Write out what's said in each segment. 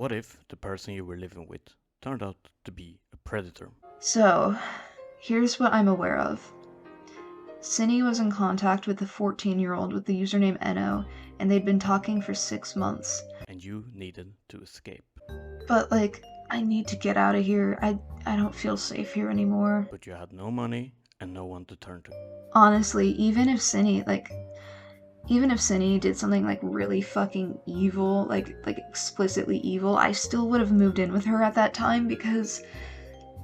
What if the person you were living with turned out to be a predator? So, here's what I'm aware of. Cindy was in contact with a 14-year-old with the username Eno, and they'd been talking for 6 months. And you needed to escape. But, like, I need to get out of here. I don't feel safe here anymore. But you had no money and no one to turn to. Honestly, even if Cindy did something like really fucking evil, like explicitly evil, I still would have moved in with her at that time because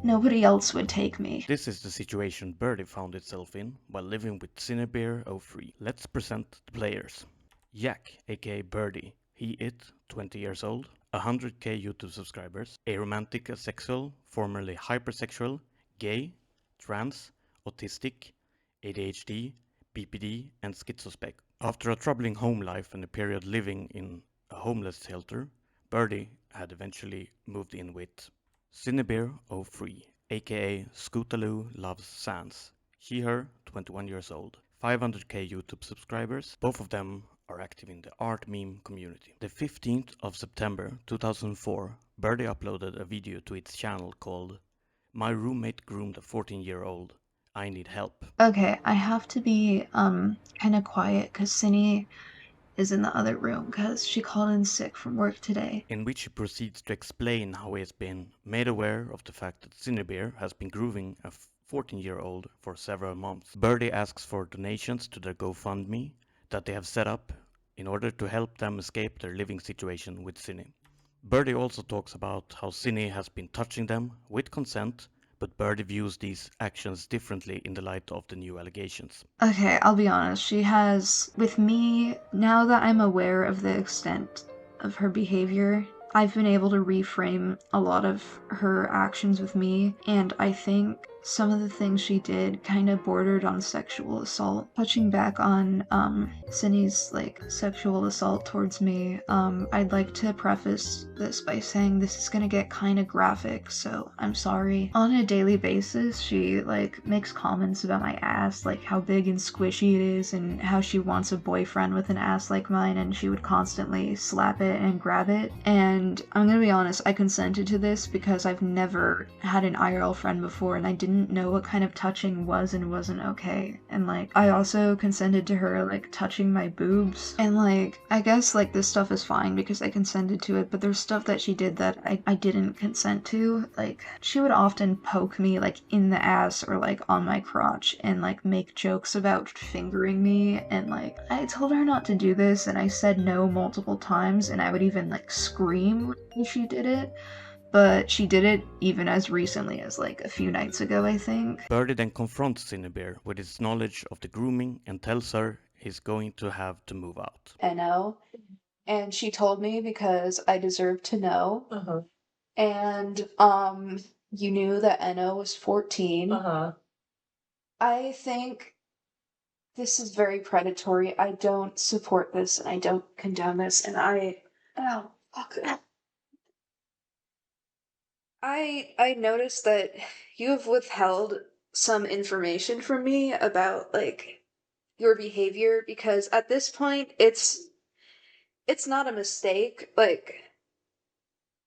nobody else would take me. This is the situation Birdie found itself in while living with Cinebear03. Let's present the players. Yak, aka Birdie. He is 20 years old, 100k YouTube subscribers, a romantic asexual, formerly hypersexual, gay, trans, autistic, ADHD, BPD, and schizospec. After a troubling home life and a period living in a homeless shelter, Birdie had eventually moved in with Cinebear03, aka Scootaloo Loves Sans. He, her, 21 years old, 500k YouTube subscribers. Both of them are active in the art meme community. The 15th of September 2004, Birdie uploaded a video to its channel called My Roommate Groomed a 14-year-old. I Need Help. Okay, I have to be kind of quiet because Cindy is in the other room because she called in sick from work today. In which he proceeds to explain how he has been made aware of the fact that Cinebear has been grooming a 14-year-old for several months. Birdie asks for donations to their GoFundMe that they have set up in order to help them escape their living situation with Cine. Birdie also talks about how Cine has been touching them with consent, but Birdie views these actions differently in the light of the new allegations. Okay, I'll be honest. She has, with me, now that I'm aware of the extent of her behavior, I've been able to reframe a lot of her actions with me, and I think some of the things she did kind of bordered on sexual assault. Touching back on Cindy's like sexual assault towards me, I'd like to preface this by saying this is gonna get kind of graphic, so I'm sorry. On a daily basis, she like makes comments about my ass, like how big and squishy it is, and how she wants a boyfriend with an ass like mine, and she would constantly slap it and grab it. And I'm gonna be honest, I consented to this because I've never had an IRL friend before, and I didn't know what kind of touching was and wasn't okay. And like, I also consented to her like touching my boobs. And like, I guess like this stuff is fine because I consented to it, but there's stuff that she did that I didn't consent to. Like, she would often poke me like in the ass or like on my crotch and like make jokes about fingering me. And like, I told her not to do this and I said no multiple times, and I would even like scream when she did it. But she did it even as recently as like a few nights ago, I think. Birdie then confronts Cinebear with his knowledge of the grooming and tells her he's going to have to move out. I know. And she told me because I deserve to know. Uh-huh. And you knew that Eno was 14. Uh-huh. I think this is very predatory. I don't support this and I don't condone this, and oh fuck. I noticed that you have withheld some information from me about like your behavior because at this point it's not a mistake. Like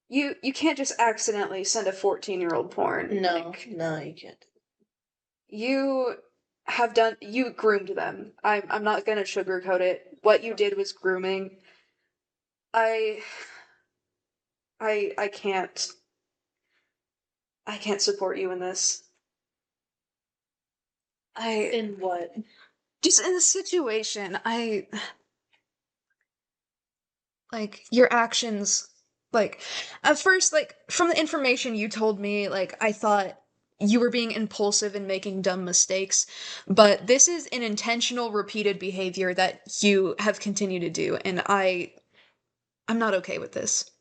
you can't just accidentally send a 14-year-old porn. No, Like, no, you can't. you you groomed them. I'm not gonna sugarcoat it. What you did was grooming. I I can't support you in this. In what? Just in the situation, like your actions, like at first, like from the information you told me, like I thought you were being impulsive and making dumb mistakes, but this is an intentional repeated behavior that you have continued to do, and I'm not okay with this.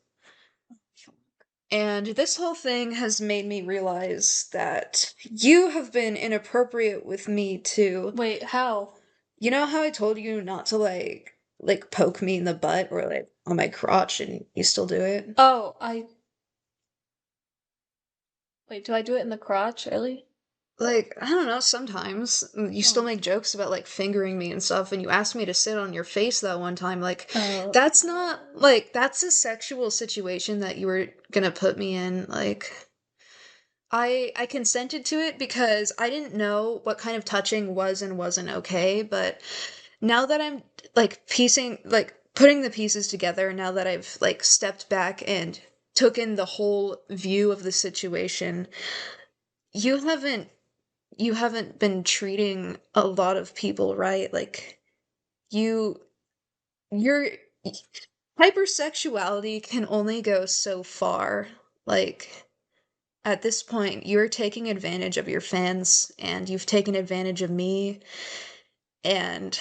And this whole thing has made me realize that you have been inappropriate with me too. Wait, how? You know how I told you not to like poke me in the butt or like on my crotch, and you still do it? Oh, wait, do I do it in the crotch, really? Like, I don't know, sometimes you still make jokes about, like, fingering me and stuff, and you asked me to sit on your face that one time, like, that's not, like, that's a sexual situation that you were gonna put me in, like, I consented to it because I didn't know what kind of touching was and wasn't okay, but now that I'm, like, putting the pieces together, now that I've, like, stepped back and took in the whole view of the situation, you haven't you haven't been treating a lot of people right. Like, you your hypersexuality can only go so far. Like, at this point, you're taking advantage of your fans, and you've taken advantage of me, and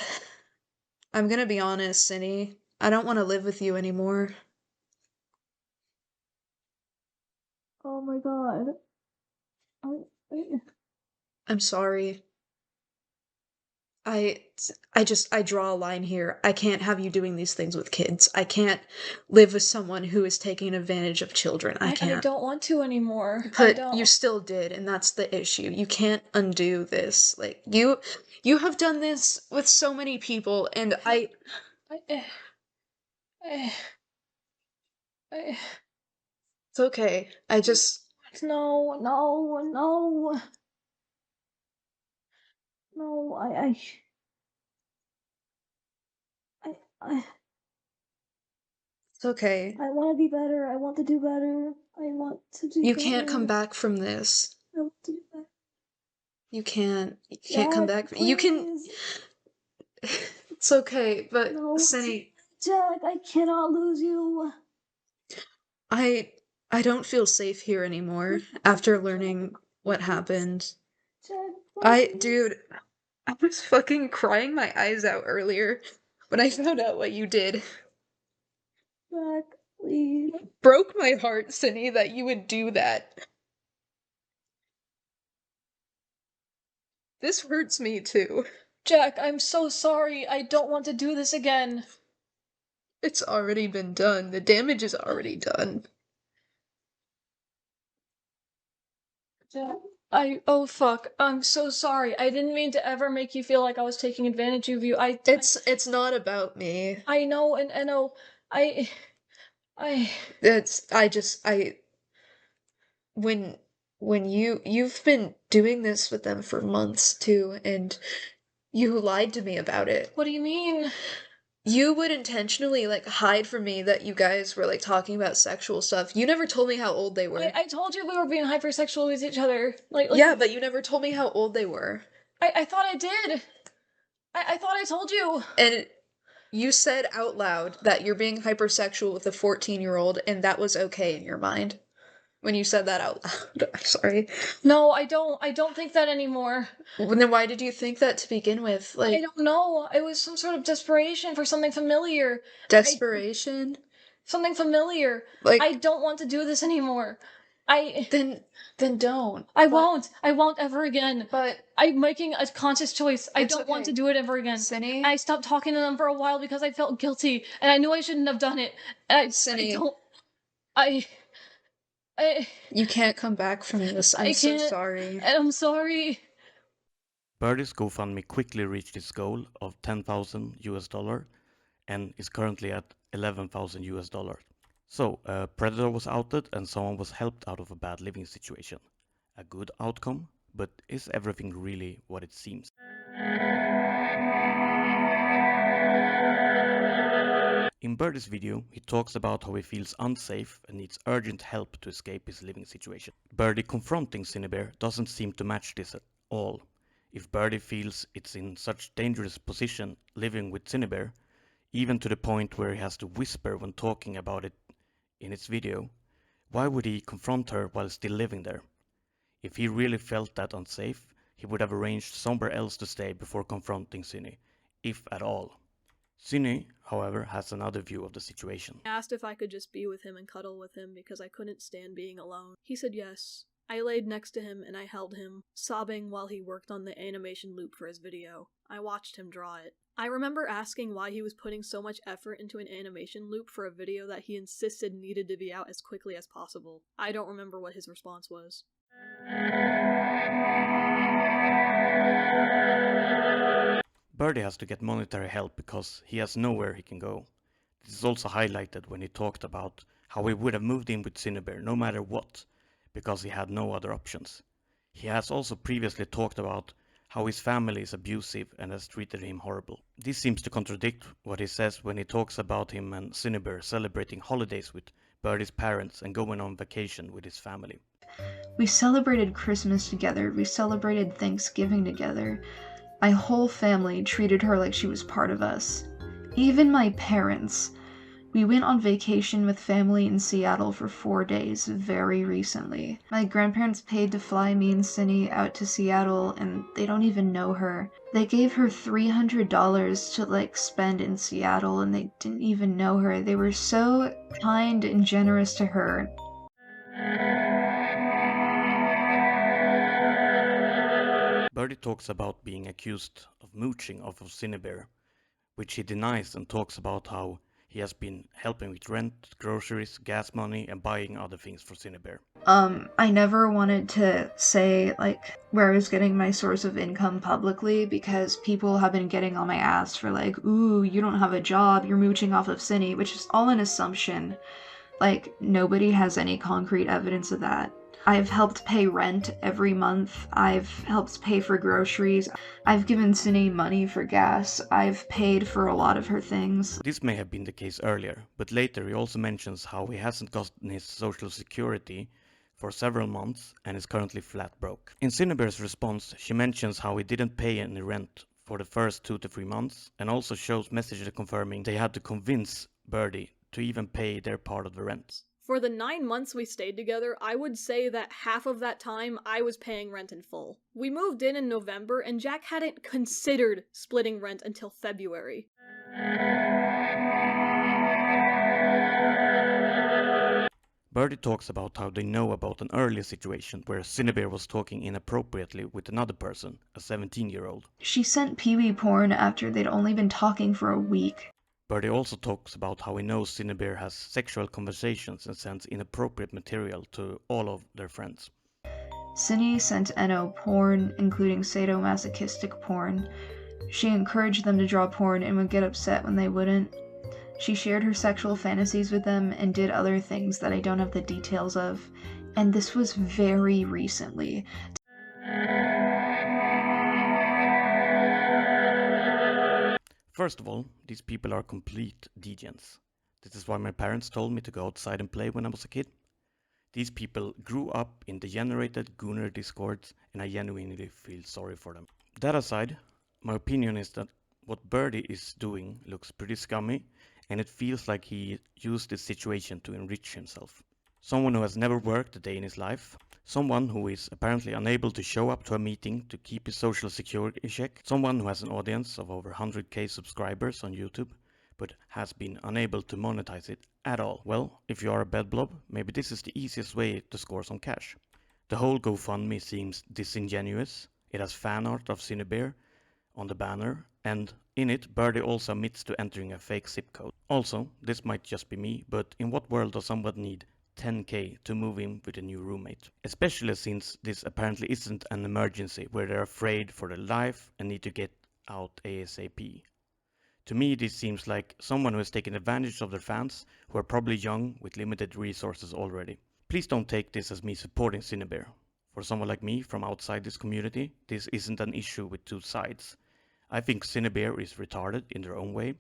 I'm gonna be honest, Cindy, I don't want to live with you anymore. Oh my god. I'm sorry. I draw a line here. I can't have you doing these things with kids. I can't live with someone who is taking advantage of children. I I can't. don't want to anymore. I But don't. you still did, and that's the issue. You can't undo this. Like, you have done this with so many people, and I, it's okay. I just no, no, no. No, I it's okay. want to be better. I want to do better. I want to do You better. can't come back from this. I want to do better. You can't. You can't come back. You can. Please. It's okay, but No, Sunny, Jack, I cannot lose you. I don't feel safe here anymore after learning what happened. Jack, Dude, I was fucking crying my eyes out earlier when I found out what you did. Jack, please. Broke my heart, Cindy, that you would do that. This hurts me too. Jack, I'm so sorry. I don't want to do this again. It's already been done. The damage is already done. Jack, oh fuck. I'm so sorry. I didn't mean to ever make you feel like I was taking advantage of you. It's not about me. I know, and I know, I, When you've been doing this with them for months too, and you lied to me about it. what do you mean? You would intentionally, like, hide from me that you guys were, like, talking about sexual stuff. You never told me how old they were. I told you we were being hypersexual with each other. Like Yeah, but you never told me how old they were. I thought I did. I thought I told you. And you said out loud that you're being hypersexual with a 14-year-old, and that was okay in your mind. When you said that out loud. I'm sorry. No, I don't think that anymore. Well, then why did you think that to begin with? I Like, don't know. It was some sort of desperation for something familiar. desperation? Something familiar. Like, I don't want to do this anymore. then don't. I won't. I won't ever again. But I'm making a conscious choice. I It's don't want okay. to do it ever again. Cindy? I stopped talking to them for a while because I felt guilty, and I knew I shouldn't have done it. And I Cindy. don't. You can't come back from this. I'm so can't. sorry. I'm sorry. Birdie's GoFundMe quickly reached its goal of $10,000 and is currently at $11,000. So, a predator was outed and someone was helped out of a bad living situation. A good outcome, but is everything really what it seems? In Birdie's video, he talks about how he feels unsafe and needs urgent help to escape his living situation. Birdie confronting Cinebear doesn't seem to match this at all. If Birdie feels it's in such dangerous position living with Cinebear, even to the point where he has to whisper when talking about it in his video, why would he confront her while still living there? If he really felt that unsafe, he would have arranged somewhere else to stay before confronting Cine, if at all. Cine, however, has another view of the situation. I asked if I could just be with him and cuddle with him because I couldn't stand being alone. He said yes. I laid next to him and I held him, sobbing while he worked on the animation loop for his video. I watched him draw it. I remember asking why he was putting so much effort into an animation loop for a video that he insisted needed to be out as quickly as possible. I don't remember what his response was. Birdie has to get monetary help because he has nowhere he can go. This is also highlighted when he talked about how he would have moved in with Cinnabear no matter what, because he had no other options. He has also previously talked about how his family is abusive and has treated him horrible. This seems to contradict what he says when he talks about him and Cinnabear celebrating holidays with Birdie's parents and going on vacation with his family. We celebrated Christmas together, we celebrated Thanksgiving together. My whole family treated her like she was part of us. Even my parents. We went on vacation with family in Seattle for 4 days very recently. My grandparents paid to fly me and Cindy out to Seattle, and they don't even know her. They gave her $300 to spend in Seattle, and they didn't even know her. They were so kind and generous to her. Birdie talks about being accused of mooching off of Cinnabear, which he denies, and talks about how he has been helping with rent, groceries, gas money, and buying other things for Cinnabear. I never wanted to say where I was getting my source of income publicly, because people have been getting on my ass for ooh, you don't have a job, you're mooching off of Cinny, which is all an assumption. Nobody has any concrete evidence of that. I've helped pay rent every month. I've helped pay for groceries. I've given Cindy money for gas. I've paid for a lot of her things. This may have been the case earlier, but later he also mentions how he hasn't gotten his social security for several months and is currently flat broke. In Cinnabear's response, she mentions how he didn't pay any rent for the first 2 to 3 months, and also shows messages confirming they had to convince Birdie to even pay their part of the rent. For the 9 months we stayed together, I would say that half of that time I was paying rent in full. We moved in November, and Jack hadn't considered splitting rent until February. Birdie talks about how they know about an earlier situation where Cinnabear was talking inappropriately with another person, a 17-year-old. She sent Pee-wee porn after they'd only been talking for a week. Birdie also talks about how he knows Cinnabear has sexual conversations and sends inappropriate material to all of their friends. Cindy sent NO porn, including sadomasochistic porn. She encouraged them to draw porn and would get upset when they wouldn't. She shared her sexual fantasies with them and did other things that I don't have the details of. And this was very recently. First of all, these people are complete degens. This is why my parents told me to go outside and play when I was a kid. These people grew up in degenerated Gooner discords, and I genuinely feel sorry for them. That aside, my opinion is that what Birdie is doing looks pretty scummy, and it feels like he used this situation to enrich himself. Someone who has never worked a day in his life, someone who is apparently unable to show up to a meeting to keep his social security in check, someone who has an audience of over 100k subscribers on YouTube, but has been unable to monetize it at all. Well, if you are a bedblob, maybe this is the easiest way to score some cash. The whole GoFundMe seems disingenuous. It has fan art of Cinnabear on the banner, and in it, Birdie also admits to entering a fake zip code. Also, this might just be me, but in what world does someone need 10k to move in with a new roommate? Especially since this apparently isn't an emergency where they're afraid for their life and need to get out ASAP. To me, this seems like someone who has taken advantage of their fans, who are probably young with limited resources already. Please don't take this as me supporting Cinnabear. For someone like me from outside this community, this isn't an issue with two sides. I think Cinnabear is retarded in their own way.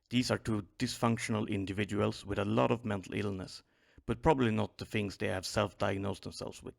These are two dysfunctional individuals with a lot of mental illness, but probably not the things they have self-diagnosed themselves with.